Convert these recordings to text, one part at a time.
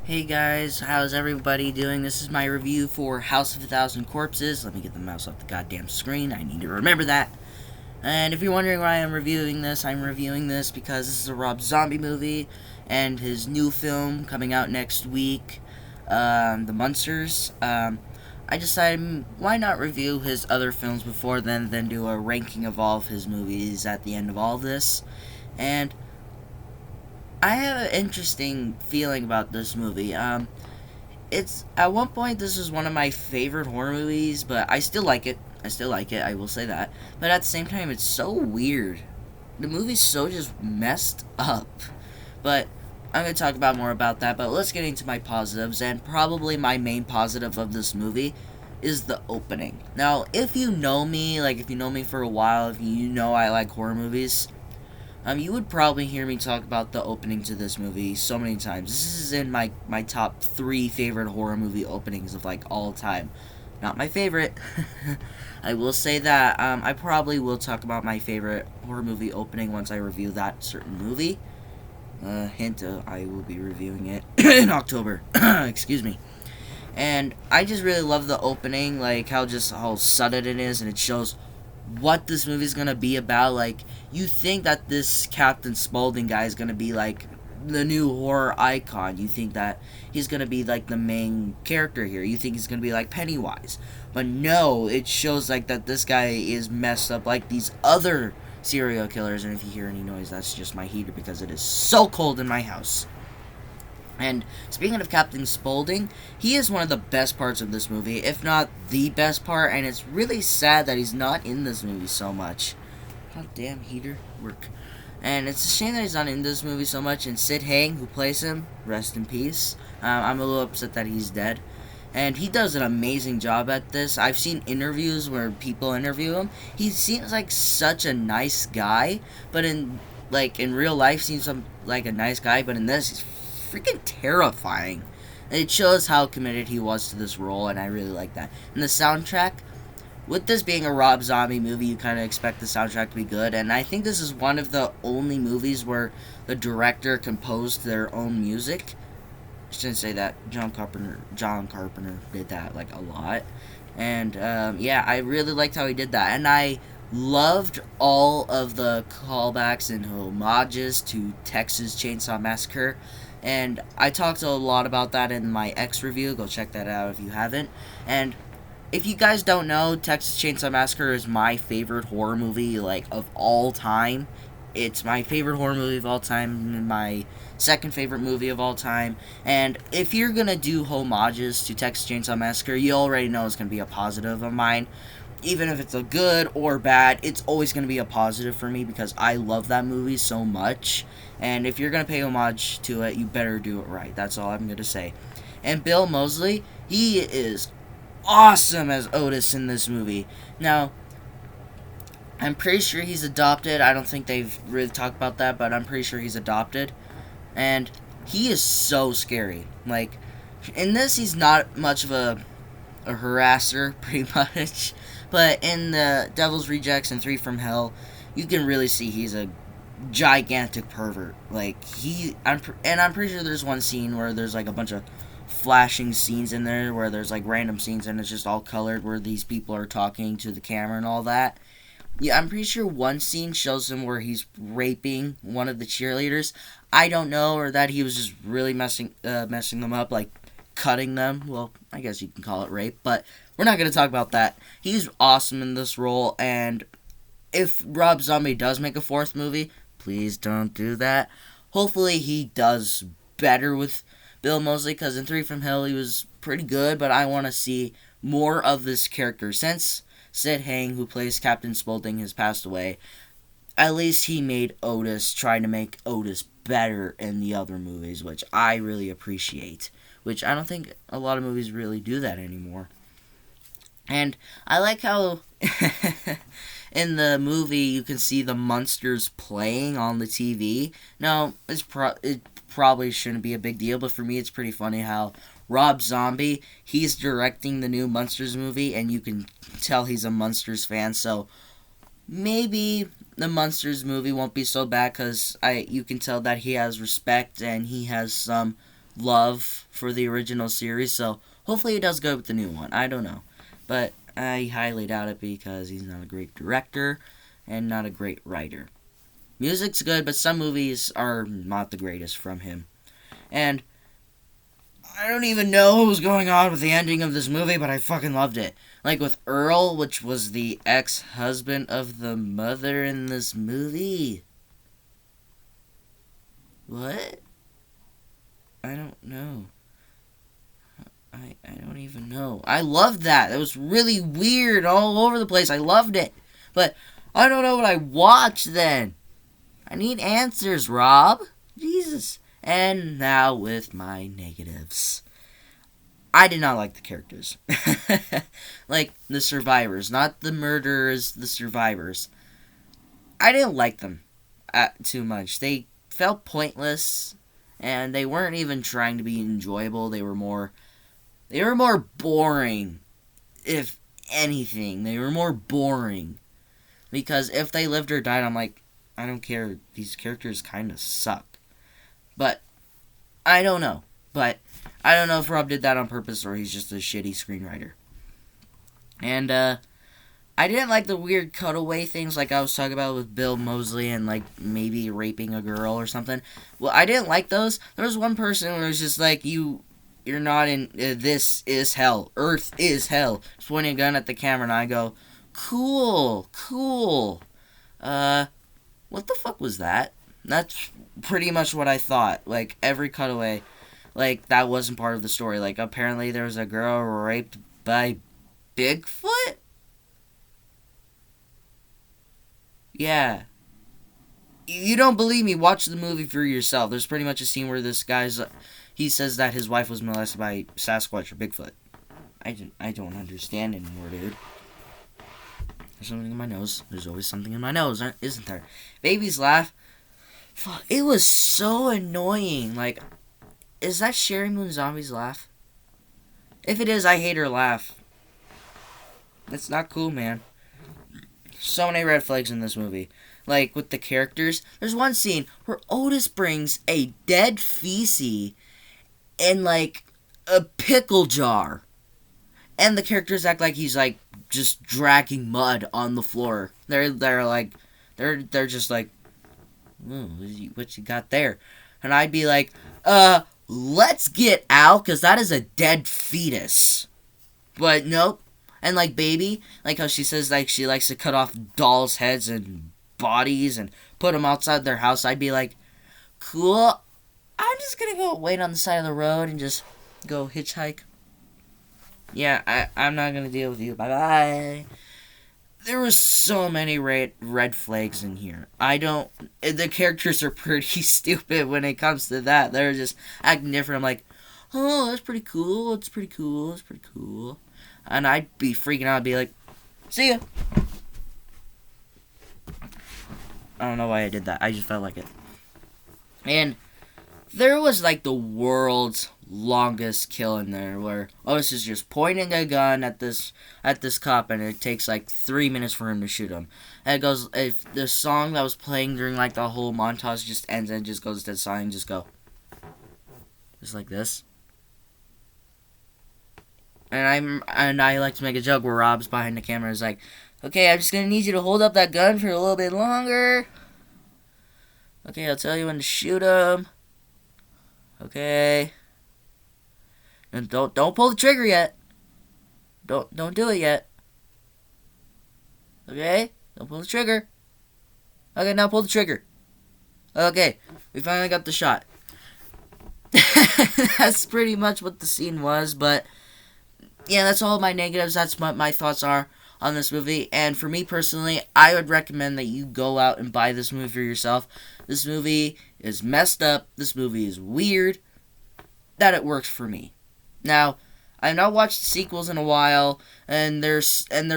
Hey guys, how's everybody doing? This is my review for House of a Thousand Corpses. Let me get the mouse off the goddamn screen. I need to remember that. And if you're wondering why I'm reviewing this because this is a Rob Zombie movie and his new film coming out next week, The Munsters. I decided why not review his other films before then do a ranking of all of his movies at the end of all of this. And I have an interesting feeling about this movie. It's at one point this is one of my favorite horror movies, but I still like it. I will say that. But at the same time, it's so weird. The movie's so just messed up. But I'm gonna talk about more about that. But let's get into my positives, and probably my main positive of this movie is the opening. Now, if you know me, if you know me for a while, if you know I like horror movies, you would probably hear me talk about the opening to this movie so many times. This is in my top 3 favorite horror movie openings of all time. Not my favorite. I will say that I probably will talk about my favorite horror movie opening once I review that certain movie. Hint, I will be reviewing it in October. Excuse me. And I just really love the opening, how sudden it is, and it shows what this movie's gonna be about. You think that this Captain Spaulding guy is gonna be the new horror icon. You think that he's gonna be the main character here. You think he's gonna be like Pennywise. But no, it shows that this guy is messed up like these other serial killers. And if you hear any noise, that's just my heater because it is so cold in my house. And speaking of Captain Spaulding, he is one of the best parts of this movie, if not the best part, and it's really sad that he's not in this movie so much. God damn, heater, work. And it's a shame that he's not in this movie so much, and Sid Haig, who plays him, rest in peace. I'm a little upset that he's dead. And he does an amazing job at this. I've seen interviews where people interview him. He seems like such a nice guy, but in real life seems like a nice guy, but in this he's freaking terrifying. It shows how committed he was to this role, and I really like that. And the soundtrack, with this being a Rob Zombie movie, you kind of expect the soundtrack to be good, and I think this is one of the only movies where the director composed their own music. I shouldn't say that. John Carpenter did that a lot. And yeah, I really liked how he did that, and I loved all of the callbacks and homages to Texas Chainsaw Massacre. And I talked a lot about that in my X review. Go check that out if you haven't. And if you guys don't know, Texas Chainsaw Massacre is my favorite horror movie, of all time. It's my favorite horror movie of all time, my second favorite movie of all time. And if you're gonna do homages to Texas Chainsaw Massacre, you already know it's gonna be a positive of mine. Even if it's a good or bad, it's always going to be a positive for me because I love that movie so much. And if you're going to pay homage to it, you better do it right. That's all I'm going to say. And Bill Moseley, he is awesome as Otis in this movie. Now, I'm pretty sure he's adopted. I don't think they've really talked about that, but I'm pretty sure he's adopted. And he is so scary. In this, he's not much of a harasser, pretty much. But in the Devil's Rejects and 3 from Hell, you can really see he's a gigantic pervert. I'm pretty sure there's one scene where there's a bunch of flashing scenes in there where there's random scenes and it's just all colored where these people are talking to the camera and all that. Yeah, I'm pretty sure one scene shows him where he's raping one of the cheerleaders. I don't know, or that he was just really messing them up, cutting them. Well, I guess you can call it rape, but we're not going to talk about that. He's awesome in this role, and if Rob Zombie does make a 4th movie, please don't do that. Hopefully he does better with Bill Moseley, because in 3 from Hell he was pretty good, but I want to see more of this character. Since Sid Haig, who plays Captain Spaulding, has passed away, at least he made Otis, trying to make Otis better in the other movies, which I really appreciate. Which I don't think a lot of movies really do that anymore. And I like how in the movie you can see the monsters playing on the TV. Now, it probably shouldn't be a big deal, but for me it's pretty funny how Rob Zombie, he's directing the new Monsters movie, and you can tell he's a Monsters fan, so maybe the Monsters movie won't be so bad because you can tell that he has respect and he has some love for the original series, so hopefully it does good with the new one. I don't know. But I highly doubt it because he's not a great director and not a great writer. Music's good, but some movies are not the greatest from him. And I don't even know what was going on with the ending of this movie, but I fucking loved it. Like with Earl, which was the ex-husband of the mother in this movie. What? I don't know. I don't even know. I loved that. It was really weird all over the place. I loved it. But I don't know what I watched then. I need answers, Rob. Jesus. And now with my negatives. I did not like the characters. Like, the survivors. Not the murderers, the survivors. I didn't like them too much. They felt pointless, and they weren't even trying to be enjoyable. They were more boring, if anything. They were more boring. Because if they lived or died, I'm like, I don't care. These characters kind of suck. But, I don't know. But, I don't know if Rob did that on purpose or he's just a shitty screenwriter. And, I didn't like the weird cutaway things like I was talking about with Bill Moseley and, like, maybe raping a girl or something. Well, I didn't like those. There was one person where it was just like, you're not in, this is hell. Earth is hell. Just pointing a gun at the camera and I go, cool. What the fuck was that? That's pretty much what I thought. Like, every cutaway, like, that wasn't part of the story. Like, apparently there was a girl raped by Bigfoot? Yeah. You don't believe me, watch the movie for yourself. There's pretty much a scene where this guy's, he says that his wife was molested by Sasquatch or Bigfoot. I don't understand anymore, dude. There's something in my nose. There's always something in my nose, isn't there? Baby's laugh. Fuck, it was so annoying. Like, is that Sherry Moon Zombie's laugh? If it is, I hate her laugh. That's not cool, man. So many red flags in this movie. Like, with the characters. There's one scene where Otis brings a dead feces in, like, a pickle jar. And the characters act like he's, like, just dragging mud on the floor. They're just like, what you got there? And I'd be like, let's get out, because that is a dead fetus. But nope. And like Baby, like how she says like she likes to cut off dolls' heads and bodies and put them outside their house, I'd be like, cool. I'm just gonna go wait on the side of the road and just go hitchhike. Yeah, I'm not gonna deal with you. Bye-bye. There were so many red flags in here. The characters are pretty stupid when it comes to that. They're just acting different. I'm like, oh, that's pretty cool. It's pretty cool. It's pretty cool. And I'd be freaking out. I'd be like, see ya. I don't know why I did that. I just felt like it. And there was like the world's longest kill in there where Otis is just pointing a gun at this cop and it takes like 3 minutes for him to shoot him. And it goes, if the song that was playing during like the whole montage just ends and it just goes to the song and just go. Just like this. And I like to make a joke where Rob's behind the camera is like, okay, I'm just gonna need you to hold up that gun for a little bit longer. Okay, I'll tell you when to shoot him. Okay. And don't pull the trigger yet. Don't do it yet. Okay? Don't pull the trigger. Okay, now pull the trigger. Okay, we finally got the shot. That's pretty much what the scene was, but yeah, that's all my negatives. That's what my thoughts are on this movie. And for me personally, I would recommend that you go out and buy this movie for yourself. This movie is messed up. This movie is weird. That it works for me. Now, I've not watched sequels in a while, and there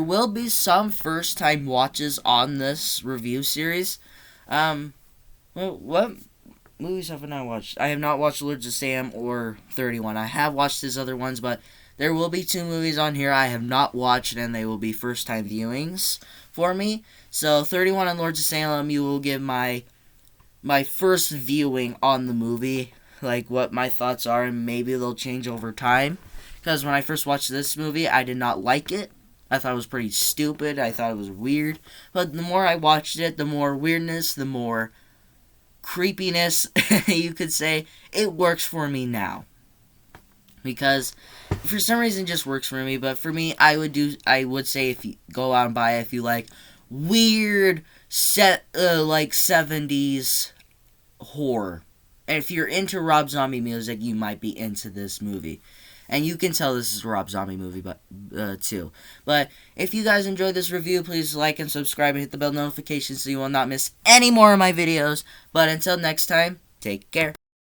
will be some first-time watches on this review series. What movies have I not watched? I have not watched Lords of Sam or 31. I have watched his other ones, but there will be 2 movies on here I have not watched, and they will be first-time viewings for me. So, 31 and Lords of Salem, you will give my first viewing on the movie. like what my thoughts are, and maybe they'll change over time. Because when I first watched this movie, I did not like it. I thought it was pretty stupid. I thought it was weird. But the more I watched it, the more weirdness, the more creepiness, you could say, it works for me now. Because for some reason it just works for me. But for me, I would say if you go out and buy it, if you like weird like 70s horror. And if you're into Rob Zombie music, you might be into this movie. And you can tell this is a Rob Zombie movie, but too. But if you guys enjoyed this review, please like and subscribe and hit the bell notification so you will not miss any more of my videos. But until next time, take care.